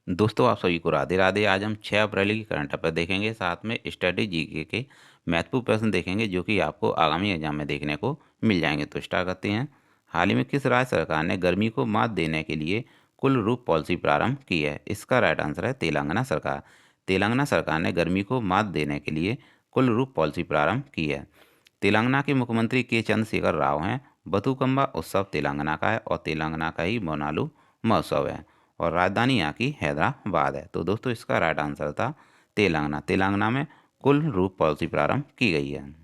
दोस्तों आप सभी को राधे राधे। आज हम 6 अप्रैल की करंट अफेयर देखेंगे, साथ में स्टडी जीके के महत्वपूर्ण प्रश्न देखेंगे जो कि आपको आगामी एग्जाम में देखने को मिल जाएंगे। तो स्टार्ट करते हैं। हाल ही में किस राज्य सरकार ने गर्मी को मात देने के लिए कुल रूप पॉलिसी प्रारंभ की है? इसका राइट आंसर है तेलंगाना सरकार। तेलंगाना सरकार ने गर्मी को मात देने के लिए कुल रूप पॉलिसी प्रारंभ की है। तेलंगाना के मुख्यमंत्री के चंद्रशेखर राव हैं। बथुकम्बा उत्सव तेलंगाना का है और तेलंगाना का ही बोनालू महोत्सव है और राजधानी यहाँ की हैदराबाद है। तो दोस्तों इसका राइट आंसर था तेलंगाना। तेलंगाना में कुल रूप पॉलिसी प्रारंभ की गई है।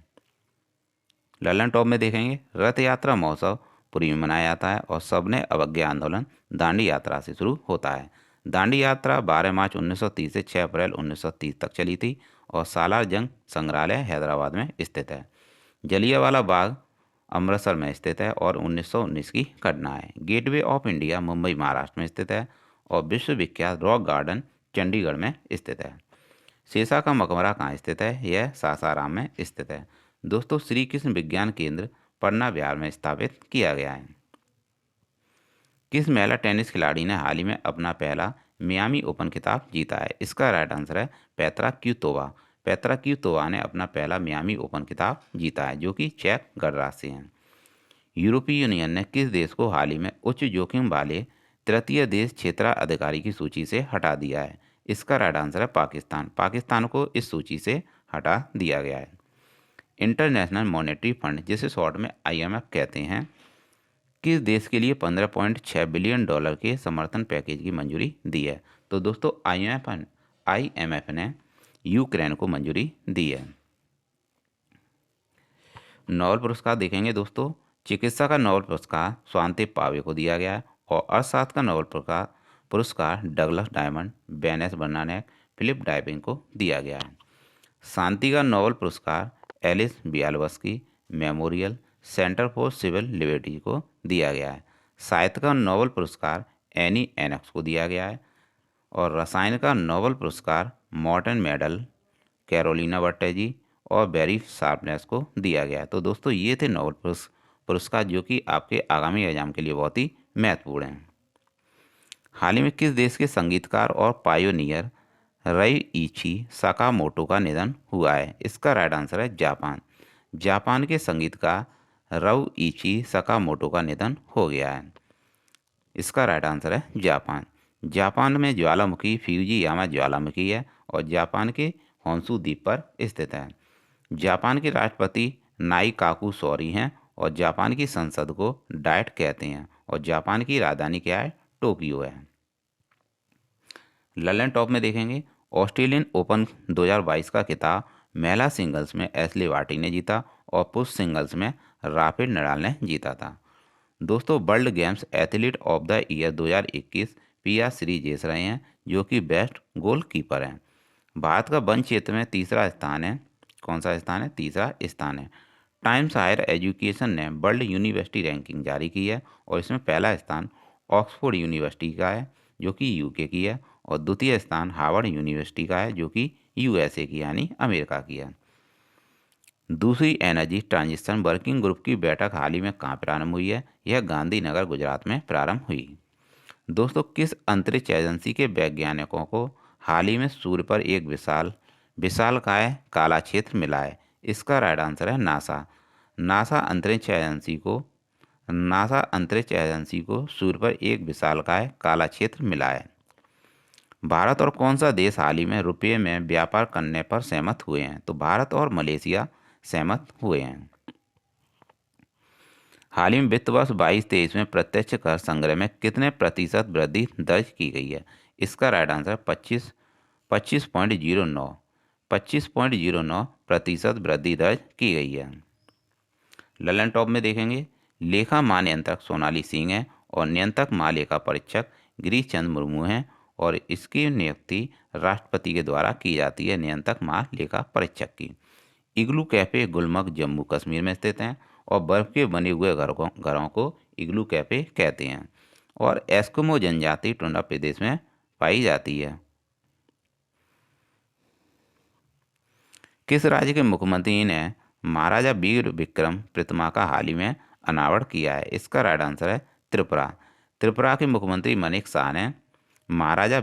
ललन टॉप में देखेंगे, रथ यात्रा महोत्सव पुरी में मनाया जाता है और सबने अवज्ञा आंदोलन दांडी यात्रा से शुरू होता है। दांडी यात्रा 12 मार्च 1930 से 6 अप्रैल 1930 तक चली थी और सालार जंग संग्रहालय हैदराबाद में स्थित है। जलियांवाला बाग अमृतसर में स्थित है और 1919 की घटना है। Gateway of India Mumbai Maharashtra में स्थित है और विश्व विख्यात रॉक गार्डन चंडीगढ़ में स्थित है। शेषा का मकबरा कहाँ स्थित है? यह सासाराम में स्थित है। दोस्तों श्री कृष्ण विज्ञान केंद्र पटना बिहार में स्थापित किया गया है। किस महिला टेनिस खिलाड़ी ने हाल ही में अपना पहला मियामी ओपन खिताब जीता है? इसका राइट आंसर है पेत्रा क्वितोवा। पेत्रा क्वितोवा ने अपना पहला मियामी ओपन खिताब जीता है जो कि चेक गणराज्य से है। यूरोपीय यूनियन ने किस देश को हाल ही में उच्च जोखिम वाले तृतीय देश क्षेत्राधिकारी की सूची से हटा दिया है? इसका राइट आंसर है पाकिस्तान। पाकिस्तान को इस सूची से हटा दिया गया है। इंटरनेशनल मॉनेटरी फंड, जिसे शॉर्ट में आईएमएफ कहते हैं, किस देश के लिए 15.6 बिलियन डॉलर के समर्थन पैकेज की मंजूरी दी है? तो दोस्तों आईएमएफ ने यूक्रेन को मंजूरी दी है। नोबेल पुरस्कार देखेंगे दोस्तों। चिकित्सा का नोबेल पुरस्कार स्वांति पावे को दिया गया है और अर्थशास्त्र का नोबेल पुरस्कार डगलस डायमंड, बेनेस बर्नानेक, फिलिप डाइबिंग को दिया गया है। शांति का नोबेल पुरस्कार Ales Bialiatski memorial centre for civil liberty को दिया गया है। साहित्य का नोबेल पुरस्कार एनी एनक्स को दिया गया है और रसायन का नोबेल पुरस्कार मॉर्टन मेडल, कैरोलिना बट्टेजी और बेरी शार्पनेस को दिया गया है। तो दोस्तों ये थे नोबेल पुरस्कार जो कि आपके आगामी एग्जाम के लिए बहुत ही महत्वपूर्ण हैं। हाल ही में किस देश के संगीतकार और पायोनियर रईइची साकामोटो का निधन हुआ है? इसका राइट आंसर है जापान। जापान के संगीतकार रईइची साकामोटो का निधन हो गया है। इसका राइट आंसर है जापान। जापान में ज्वालामुखी फ्यूजीयामा ज्वालामुखी है और जापान के होन्शु द्वीप पर स्थित है। जापान के राष्ट्रपति नाइकाकू सॉरी हैं और जापान की संसद को डाइट कहते हैं और जापान की राजधानी क्या है? टोक्यो है। ललन टॉप में देखेंगे, ऑस्ट्रेलियन ओपन 2022 का खिताब महिला सिंगल्स में एशले बार्टी ने जीता और पुरुष सिंगल्स में राफेल नडाल ने जीता था। दोस्तों world games athlete of the year 2021 पिया श्रीजेश रहे हैं जो कि बेस्ट गोलकीपर हैं। भारत का वन क्षेत्र में तीसरा स्थान है। कौन सा स्थान है? तीसरा स्थान है। टाइम्स हायर एजुकेशन ने वर्ल्ड यूनिवर्सिटी रैंकिंग जारी की है और इसमें पहला स्थान ऑक्सफोर्ड यूनिवर्सिटी का है जो कि यूके की है और द्वितीय स्थान हार्वर्ड यूनिवर्सिटी का है जो कि यूएसए की यानी अमेरिका की है। दूसरी एनर्जी ट्रांजिशन वर्किंग ग्रुप की बैठक हाल ही में कहाँ प्रारंभ हुई है? यह गांधीनगर गुजरात में प्रारंभ हुई। दोस्तों किस अंतरिक्ष एजेंसी के वैज्ञानिकों को हाल ही में सूर्य पर एक विशालकाय काला क्षेत्र मिला है? इसका राइट आंसर है नासा। नासा अंतरिक्ष एजेंसी को सूर्य पर एक विशालकाय काला क्षेत्र मिला है। भारत और कौन सा देश हाल ही में रुपये में व्यापार करने पर सहमत हुए हैं? तो भारत और मलेशिया सहमत हुए हैं। हाल ही में वित्त वर्ष 22-23 में प्रत्यक्ष कर संग्रह में कितने प्रतिशत वृद्धि दर्ज की गई है? इसका राइट आंसर 25.09% वृद्धि दर्ज की गई है। ललन टॉप में देखेंगे, लेखा महानियंत्रक सोनाली सिंह है और नियंत्रक महालेखा परीक्षक गिरीश चंद्र मुर्मू हैं और इसकी नियुक्ति राष्ट्रपति के द्वारा की जाती है नियंत्रक महालेखा परीक्षक की। इग्लू कैफे गुलमर्ग जम्मू कश्मीर में स्थित हैं और बर्फ के बने हुए घरों को इग्लू कैफे कहते हैं और एस्किमो जनजाति टुंडा प्रदेश में पाई जाती है। किस राज्य के मुख्यमंत्री ने महाराजा वीर विक्रम प्रतिमा का हाल ही में अनावरण किया है? इसका राइट आंसर है त्रिपुरा। त्रिपुरा के मुख्यमंत्री मनिक शाह ने महाराजा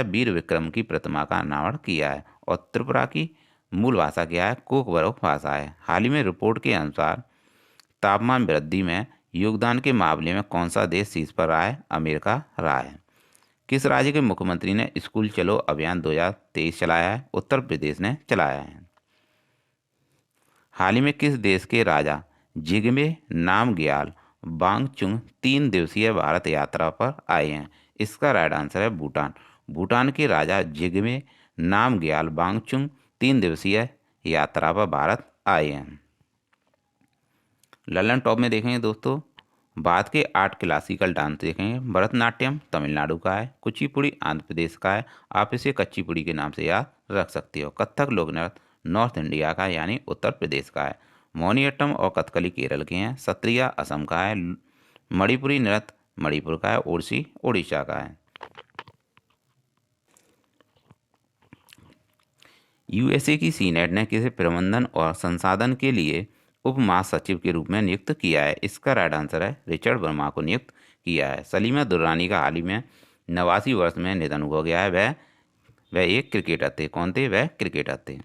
वीर विक्रम की प्रतिमा का अनावरण किया है। और त्रिपुरा की मूल भाषा क्या है? कोकबरोक भाषा है। हाल ही में रिपोर्ट के अनुसार तापमान वृद्धि में योगदान के मामले में कौन सा देश शीर्ष पर रहा है? अमेरिका रहा है। किस राज्य के मुख्यमंत्री ने स्कूल चलो अभियान 2023 चलाया है? उत्तर प्रदेश ने चलाया है। हाल ही में किस देश के राजा जिग्मे नामग्याल वांगचुक 3 दिवसीय भारत यात्रा पर आए हैं? इसका राइट आंसर है भूटान। भूटान के राजा जिग्मे नामग्याल वांगचुक 3 दिवसीय यात्रा पर भारत आए हैं। ललन टॉप में देखेंगे दोस्तों, भारत के 8 क्लासिकल डांस देखेंगे। भरतनाट्यम तमिलनाडु का है, कुचिपुड़ी आंध्र प्रदेश का है, आप इसे कच्चीपुड़ी के नाम से याद रख सकते हो। कथक लोक नृत्य नॉर्थ इंडिया का यानी उत्तर प्रदेश का है। मोहिनीअट्टम और कथकली केरल के हैं। सत्रिया असम का है। मणिपुरी नृत्य मणिपुर का है। ओडिसी उड़ीसा का है। यूएसए की सीनेट ने किसे प्रबंधन और संसाधन के लिए उप महासचिव के रूप में नियुक्त किया है? इसका राइट आंसर है रिचर्ड वर्मा को नियुक्त किया है। सलीमा दुर्रानी का हाल ही में 89 वर्ष में निधन हो गया है। वह एक क्रिकेटर थे। कौन थे? वह क्रिकेटर थे।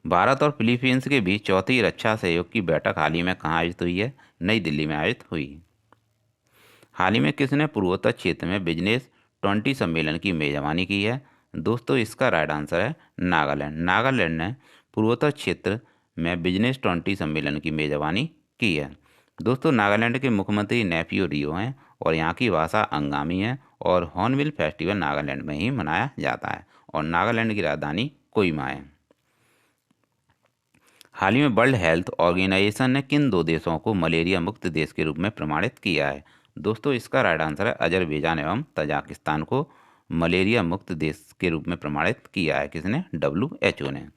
भारत और फिलीपींस के बीच चौथी रक्षा सहयोग की बैठक हाल ही में कहाँ आयोजित हुई है? नई दिल्ली में आयोजित हुई। हाल ही में किसने पूर्वोत्तर क्षेत्र में बिजनेस 20 सम्मेलन की मेजबानी की है? दोस्तों इसका राइट आंसर है नागालैंड। नागालैंड ने पूर्वोत्तर क्षेत्र में बिजनेस 20 सम्मेलन की मेजबानी की है। दोस्तों नागालैंड के मुख्यमंत्री नेफ्यू रियो हैं और यहाँ की भाषा अंगामी है और हॉर्नबिल फेस्टिवल नागालैंड में ही मनाया जाता है और नागालैंड की राजधानी कोहिमा है। हाल ही में वर्ल्ड हेल्थ ऑर्गेनाइजेशन ने किन 2 देशों को मलेरिया मुक्त देश के रूप में प्रमाणित किया है? दोस्तों इसका राइट आंसर है अजरबैजान एवं तजाकिस्तान को मलेरिया मुक्त देश के रूप में प्रमाणित किया है। किसने? WHO ने।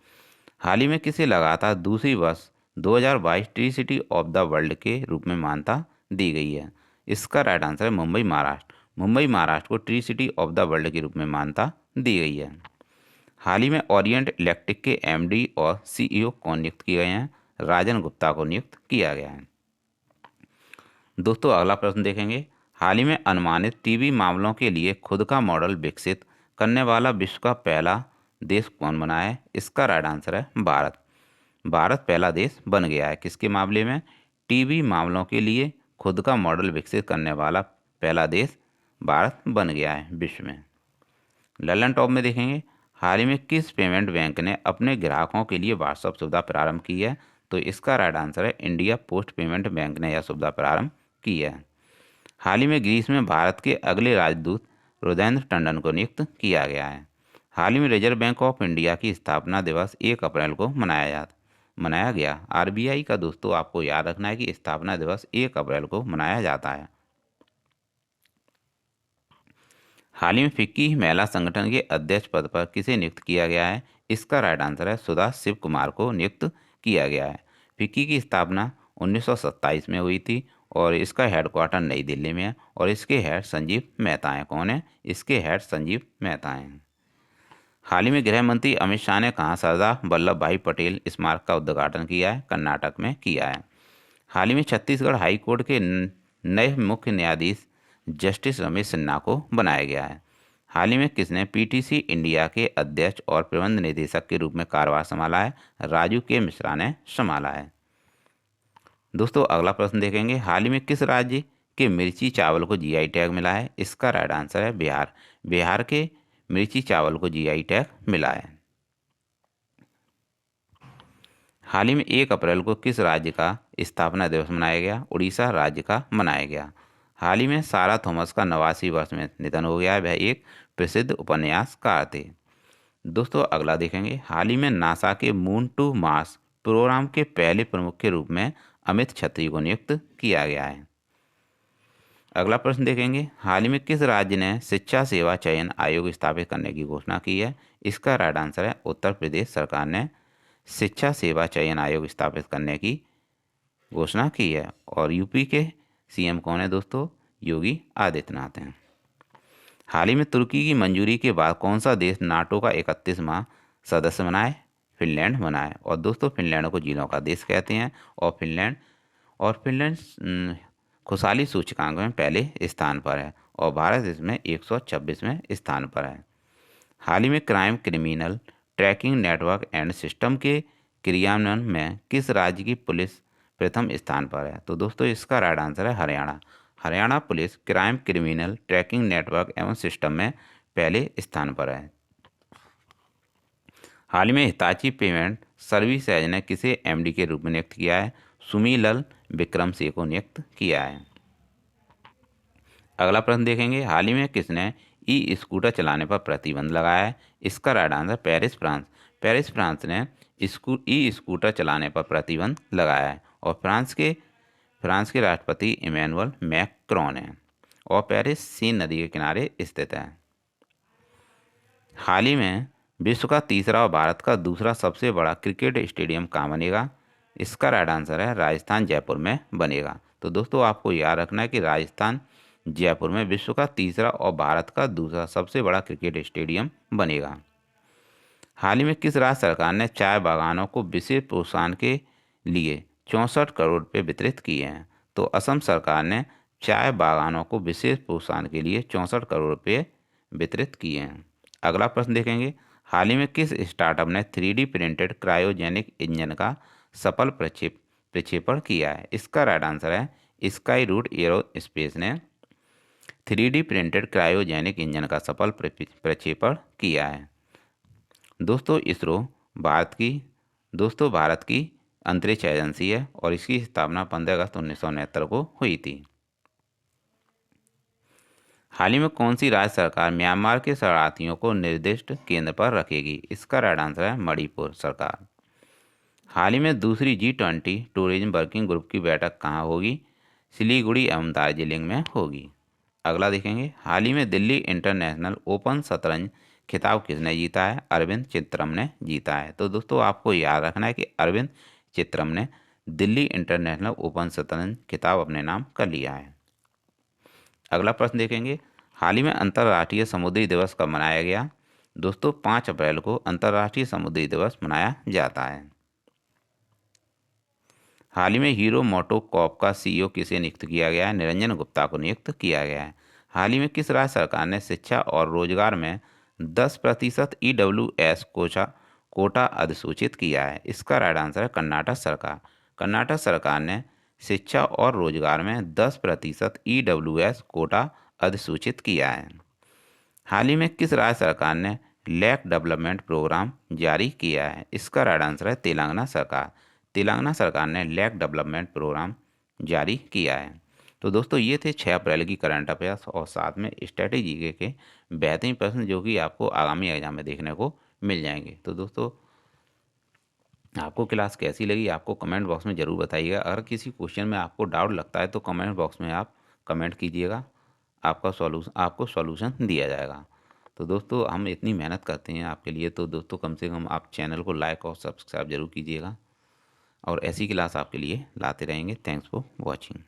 हाल ही में किसे लगातार दूसरी वर्ष 2022 tree city of the world के रूप में मान्यता दी गई है? इसका राइट आंसर है मुंबई महाराष्ट्र। मुंबई महाराष्ट्र को tree city of the world के रूप में मान्यता दी गई है। हाल ही में ओरिएंट इलेक्ट्रिक के MD और CEO कौन नियुक्त किए गए हैं? राजन गुप्ता को नियुक्त किया गया है। दोस्तों अगला प्रश्न देखेंगे, हाल ही में अनुमानित टीबी मामलों के लिए खुद का मॉडल विकसित करने वाला विश्व का पहला देश कौन बना है? इसका राइट आंसर है भारत। भारत पहला देश बन गया है। किसके मामले में? टीबी मामलों के लिए खुद का मॉडल विकसित करने वाला पहला देश भारत बन गया है विश्व में। ललन टॉप में देखेंगे, हाल ही में किस पेमेंट बैंक ने अपने ग्राहकों के लिए व्हाट्सएप सुविधा प्रारंभ की है? तो इसका राइट आंसर है इंडिया पोस्ट पेमेंट बैंक ने यह सुविधा प्रारंभ की है। हाल ही में ग्रीस में भारत के अगले राजदूत रुद्रेंद्र टंडन को नियुक्त किया गया है। हाल ही में रिजर्व बैंक ऑफ इंडिया की स्थापना दिवस 1 अप्रैल को मनाया गया। RBI का दोस्तों आपको याद रखना है कि स्थापना दिवस 1 अप्रैल को मनाया जाता है। हाल ही में फिक्की महिला संगठन के अध्यक्ष पद पर किसे नियुक्त किया गया है? इसका राइट आंसर है सुधा शिव कुमार को नियुक्त किया गया है। फिक्की की स्थापना 1927 में हुई थी और इसका हेडक्वार्टर नई दिल्ली में है और इसके हेड संजीव मेहता हैं। कौन है? इसके हेड संजीव मेहता हैं। हाल ही में गृह मंत्री अमित शाह ने कहाँ सरदार वल्लभ भाई पटेल स्मारक का उद्घाटन किया है? कर्नाटक में किया है। हाल ही में छत्तीसगढ़ हाई कोर्ट के नए मुख्य न्यायाधीश जस्टिस रमेश सिन्हा को बनाया गया है। हाल ही में किसने PTC इंडिया के अध्यक्ष और प्रबंध निदेशक के रूप में कार्यभार संभाला है? राजू के मिश्रा ने संभाला है। दोस्तों अगला प्रश्न देखेंगे, हाल ही में किस राज्य के मिर्ची चावल को GI टैग मिला है? इसका राइट आंसर है बिहार। बिहार के मिर्ची चावल को GI टैग मिला है। हाल ही में 1 अप्रैल को किस राज्य का स्थापना दिवस मनाया गया? उड़ीसा राज्य का मनाया गया। हाल ही में सारा थॉमस का 89 वर्ष में निधन हो गया है। वह एक प्रसिद्ध उपन्यासकार थे। दोस्तों अगला देखेंगे, हाल ही में नासा के मून टू मार्स प्रोग्राम के पहले प्रमुख के रूप में अमित छत्री को नियुक्त किया गया है। अगला प्रश्न देखेंगे, हाल ही में किस राज्य ने शिक्षा सेवा चयन आयोग स्थापित करने की घोषणा की है? इसका राइट आंसर है उत्तर प्रदेश सरकार ने शिक्षा सेवा चयन आयोग स्थापित करने की घोषणा की है। और यूपी के CM कौन है दोस्तों? योगी आदित्यनाथ हैं। हाल ही में तुर्की की मंजूरी के बाद कौन सा देश नाटो का 31वां सदस्य बना है? फिनलैंड बना है। और दोस्तों फिनलैंड को झीलों का देश कहते हैं और फिनलैंड खुशहाली सूचकांक में पहले स्थान पर है। और भारत इसमें 126वें स्थान पर है। हाल ही में crime criminal tracking network and system के क्रियान्वयन में किस राज्य की पुलिस प्रथम स्थान पर है? तो दोस्तों इसका राइट आंसर है Haryana. Haryana police crime criminal tracking network एवं सिस्टम में पहले स्थान पर है। हाल ही में हिताची पेमेंट सर्विसेज ने किसे एमडी के रूप में नियुक्त किया है? सुमीलाल विक्रम सिंह को नियुक्त किया है। अगला प्रश्न देखेंगे, हाल ही में किसने ई स्कूटर चलाने पर प्रतिबंध लगाया है? इसका right answer Paris France. Paris France ने ई स्कूटर चलाने पर प्रतिबंध लगाया है और फ्रांस के राष्ट्रपति इमैनुअल मैक्रोन हैं और पेरिस सीन नदी के किनारे स्थित है। हाल ही में विश्व का तीसरा और भारत का दूसरा सबसे बड़ा क्रिकेट स्टेडियम कहाँ बनेगा? इसका राइट आंसर है राजस्थान जयपुर में बनेगा। तो दोस्तों आपको याद रखना है कि राजस्थान जयपुर में विश्व का तीसरा और भारत का दूसरा सबसे बड़ा क्रिकेट स्टेडियम बनेगा। हाल ही में किस राज्य सरकार ने चाय बागानों को विशेष प्रोत्साहन के लिए 64 करोड़ रुपये वितरित किए हैं? तो असम सरकार ने चाय बागानों को विशेष प्रोत्साहन के लिए 64 करोड़ रुपये वितरित किए हैं। अगला प्रश्न देखेंगे, हाल ही में किस स्टार्टअप ने 3D प्रिंटेड क्रायोजेनिक इंजन का सफल प्रक्षेपण किया है? इसका राइट आंसर है स्काई रूट एरोस्पेस ने 3D प्रिंटेड क्रायोजेनिक इंजन का सफल प्रक्षेपण किया है। दोस्तों इसरो भारत की अंतरिक्ष एजेंसी है और इसकी स्थापना 15 अगस्त 1969 को हुई थी। हाल ही में कौन सी राज्य सरकार म्यांमार के शरणार्थियों को निर्दिष्ट केंद्र पर रखेगी? इसका राइट आंसर है मणिपुर सरकार। हाल ही में दूसरी G20 टूरिज्म वर्किंग ग्रुप की बैठक कहाँ होगी? सिलीगुड़ी एवं दार्जिलिंग में होगी। अगला देखेंगे, हाल ही में दिल्ली इंटरनेशनल ओपन शतरंज खिताब किसने जीता है? अरविंद चित्रम ने जीता है। तो दोस्तों आपको याद रखना है कि अरविंद चित्रम ने दिल्ली इंटरनेशनल ओपन शतरंज खिताब अपने नाम कर लिया है। अगला प्रश्न देखेंगे, हाल ही में अंतर्राष्ट्रीय समुद्री दिवस कब मनाया गया? दोस्तों 5 अप्रैल को अंतर्राष्ट्रीय समुद्री दिवस मनाया जाता है। हाल ही में हीरो मोटोकॉर्प का CEO किसे नियुक्त किया गया है? निरंजन गुप्ता को नियुक्त किया गया है। हाल ही में किस राज्य सरकार ने शिक्षा और रोजगार में 10% EWS कोटा अधिसूचित किया है? इसका राइट आंसर है कर्नाटक सरकार। कर्नाटक सरकार ने शिक्षा और रोजगार में 10% EWS कोटा अधिसूचित किया है। हाल ही में किस राज्य सरकार ने लैक डेवलपमेंट प्रोग्राम जारी किया है? इसका राइट आंसर है तेलंगाना सरकार। तेलंगाना सरकार ने लैक डेवलपमेंट प्रोग्राम जारी किया है। तो दोस्तों ये थे 6 अप्रैल की करंट अफेयर्स और साथ में स्ट्रेटेजी के बेहतरीन प्रश्न जो कि आपको आगामी एग्जाम में देखने को मिल जाएंगे। तो दोस्तों आपको क्लास कैसी लगी आपको कमेंट बॉक्स में ज़रूर बताइएगा। अगर किसी क्वेश्चन में आपको डाउट लगता है तो कमेंट बॉक्स में आप कमेंट कीजिएगा, आपको सॉल्यूशन दिया जाएगा। तो दोस्तों हम इतनी मेहनत करते हैं आपके लिए, तो दोस्तों कम से कम आप चैनल को लाइक और सब्सक्राइब जरूर कीजिएगा और ऐसी क्लास आपके लिए लाते रहेंगे। Thanks for watching.